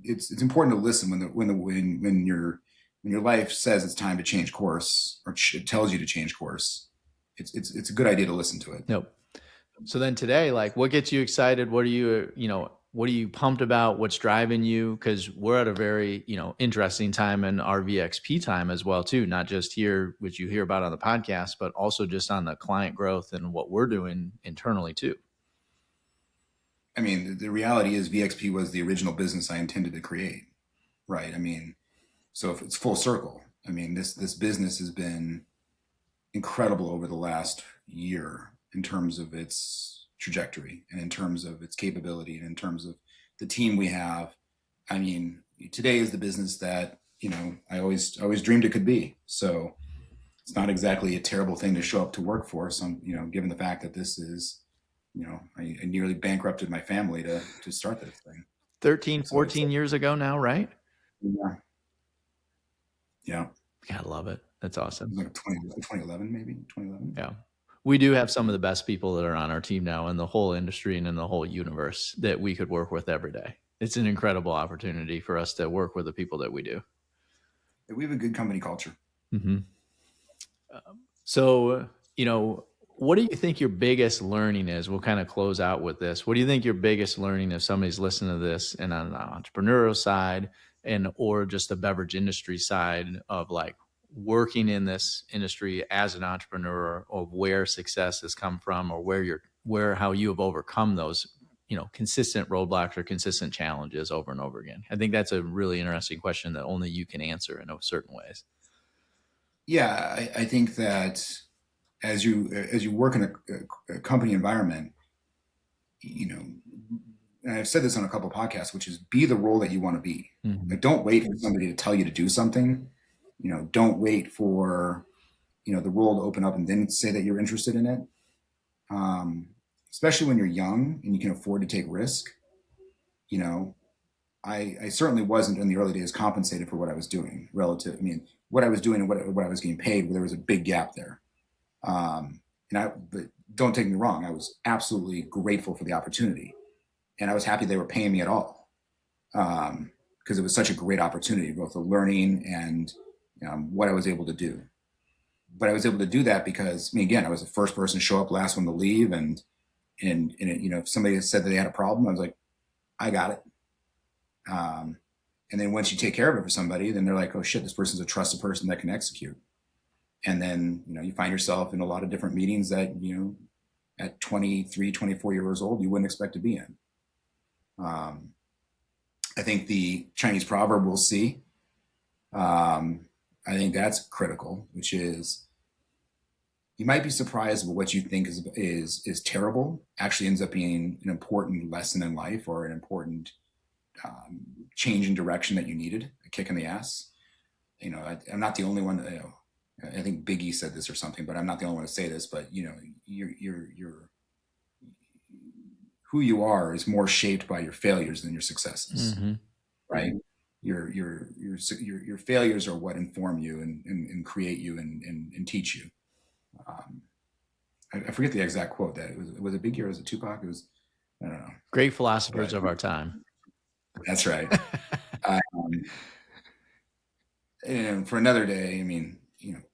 Speaker 2: it's important to listen when your life says it's time to change course, or it tells you to change course. It's a good idea to listen to it.
Speaker 1: Nope. So then today, like, what gets you excited? What are you pumped about? What's driving you? Because we're at a very, interesting time in our VXP time as well, too. Not just here, which you hear about on the podcast, but also just on the client growth and what we're doing internally, too.
Speaker 2: I mean, the reality is VXP was the original business I intended to create, right? I mean, so if it's full circle, I mean, this business has been incredible over the last year in terms of its trajectory and in terms of its capability and in terms of the team we have. I mean, today is the business that, I always dreamed it could be. So it's not exactly a terrible thing to show up to work for. So, given the fact that this is, I nearly bankrupted my family to start this thing.
Speaker 1: 14 years ago now, right?
Speaker 2: Yeah. Yeah.
Speaker 1: Gotta love it. That's awesome.
Speaker 2: It was like 2011, maybe 2011.
Speaker 1: Yeah. We do have some of the best people that are on our team now in the whole industry and in the whole universe that we could work with every day. It's an incredible opportunity for us to work with the people that we do.
Speaker 2: We have a good company culture.
Speaker 1: Mm-hmm. So, what do you think your biggest learning is? We'll kind of close out with this. What do you think your biggest learning, if somebody's listening to this and on the entrepreneurial side or just the beverage industry side of like working in this industry as an entrepreneur, of where success has come from, or how you have overcome those, consistent roadblocks or consistent challenges over and over again? I think that's a really interesting question that only you can answer in certain ways.
Speaker 2: Yeah, I think that as you work in a company environment, and I've said this on a couple of podcasts, which is be the role that you want to be.
Speaker 1: Mm-hmm.
Speaker 2: Like, don't wait for somebody to tell you to do something. Don't wait for, the role to open up and then say that you're interested in it. Especially when you're young and you can afford to take risk. I certainly wasn't in the early days compensated for what I was doing relative. I mean, what I was doing and what I was getting paid, there was a big gap there. But don't take me wrong. I was absolutely grateful for the opportunity, and I was happy they were paying me at all. Because it was such a great opportunity, both the learning and what I was able to do. But I was able to do that because, again, I was the first person to show up, last one to leave, and if somebody said that they had a problem, I was like, I got it. And then once you take care of it for somebody, then they're like, oh shit, this person's a trusted person that can execute. And then, you find yourself in a lot of different meetings that, at 23, 24 years old, you wouldn't expect to be in. I think the Chinese proverb, we'll see. I think that's critical, which is you might be surprised about what you think is terrible actually ends up being an important lesson in life, or an important change in direction that you needed, a kick in the ass. I'm not the only one that, I think Biggie said this or something, but I'm not the only one to say this, but you're who you are is more shaped by your failures than your successes. Mm-hmm. Right? Your failures are what inform you and create you and teach you. I forget the exact quote. That was it Biggie or was it Tupac? It was, I don't know.
Speaker 1: Great philosophers of our time.
Speaker 2: That's right. And for another day, I mean,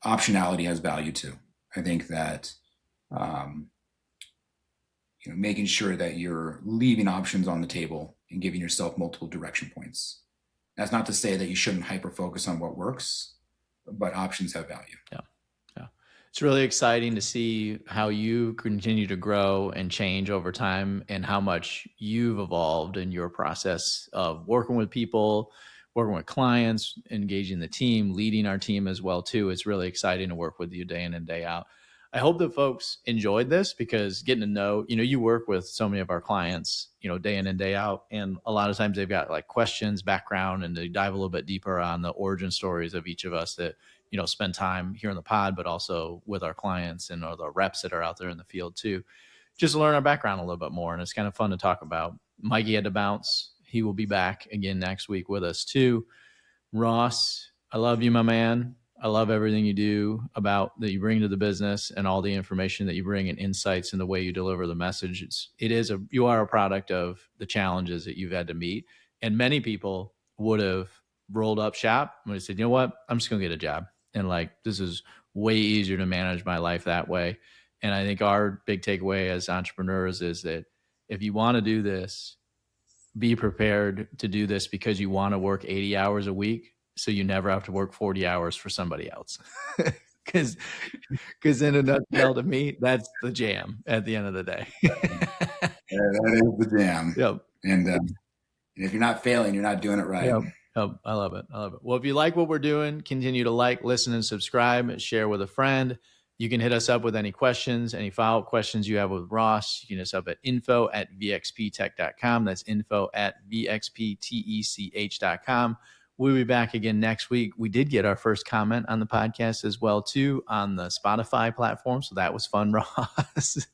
Speaker 2: optionality has value too. I think that making sure that you're leaving options on the table and giving yourself multiple direction points. That's not to say that you shouldn't hyper focus on what works, but options have value.
Speaker 1: Yeah. It's really exciting to see how you continue to grow and change over time, and how much you've evolved in your process of working with people, working with clients, engaging the team, leading our team as well too. It's really exciting to work with you day in and day out. I hope that folks enjoyed this, because getting to know, you work with so many of our clients, day in and day out. And a lot of times they've got like questions, background, and they dive a little bit deeper on the origin stories of each of us that, spend time here in the pod, but also with our clients and the reps that are out there in the field too, just to learn our background a little bit more. And it's kind of fun to talk about. Mikey had to bounce. He will be back again next week with us too. Ross, I love you, my man. I love everything you do about that you bring to the business, and all the information that you bring and insights and the way you deliver the message. You are a product of the challenges that you've had to meet. And many people would have rolled up shop and would have said, you know what, I'm just going to get a job. And like, this is way easier to manage my life that way. And I think our big takeaway as entrepreneurs is that if you want to do this, be prepared to do this because you want to work 80 hours a week, so you never have to work 40 hours for somebody else. Because in a nutshell, to me, that's the jam at the end of the day.
Speaker 2: That is the jam.
Speaker 1: Yep.
Speaker 2: And if you're not failing, you're not doing it right.
Speaker 1: Yep. I love it. Well, if you like what we're doing, continue to like, listen, and subscribe, share with a friend. You can hit us up with any questions, any follow-up questions you have with Ross. You can hit us up at info@vxptech.com. That's info@vxptech.com. We'll be back again next week. We did get our first comment on the podcast as well, too, on the Spotify platform. So that was fun, Ross.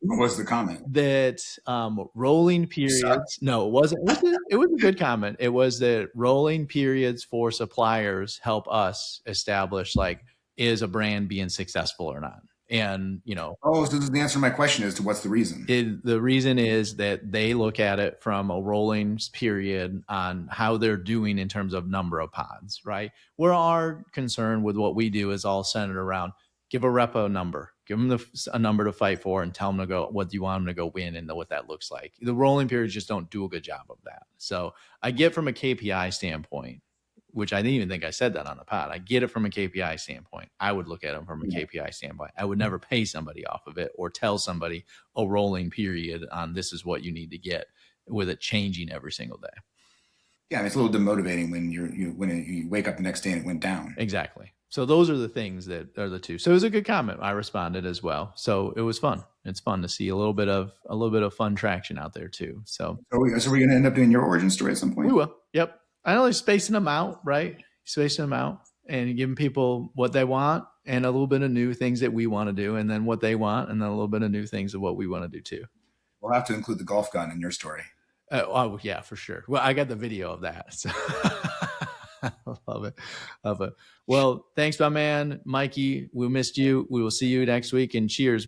Speaker 2: What was the comment?
Speaker 1: That rolling periods. No, it wasn't. It was a good comment. It was that rolling periods for suppliers help us establish, like, is a brand being successful or not? And,
Speaker 2: so this is the answer to my question as to what's the reason.
Speaker 1: The reason is that they look at it from a rolling period on how they're doing in terms of number of pods, right? Where our concern with what we do is all centered around give a rep a number, give them a number to fight for, and tell them to go, what do you want them to go win, and what that looks like. The rolling periods just don't do a good job of that. So I get from a KPI standpoint, which I didn't even think I said that on the pod. I get it from a KPI standpoint. I would look at them from a KPI standpoint. I would never pay somebody off of it or tell somebody a rolling period on this is what you need to get, with it changing every single day.
Speaker 2: Yeah, it's a little demotivating when you wake up the next day and it went down.
Speaker 1: Exactly. So those are the things that are the two. So it was a good comment. I responded as well. So it was fun. It's fun to see a little bit of fun traction out there too. So
Speaker 2: we're going to end up doing your origin story at some point?
Speaker 1: We will. Yep. I know, spacing them out, right? Spacing them out and giving people what they want and a little bit of new things that we want to do, and then what they want, and then a little bit of new things of what we want to do too.
Speaker 2: We'll have to include the golf gun in your story.
Speaker 1: Oh yeah, for sure. Well, I got the video of that. So I love it. Well, thanks, my man, Mikey. We missed you. We will see you next week, and cheers.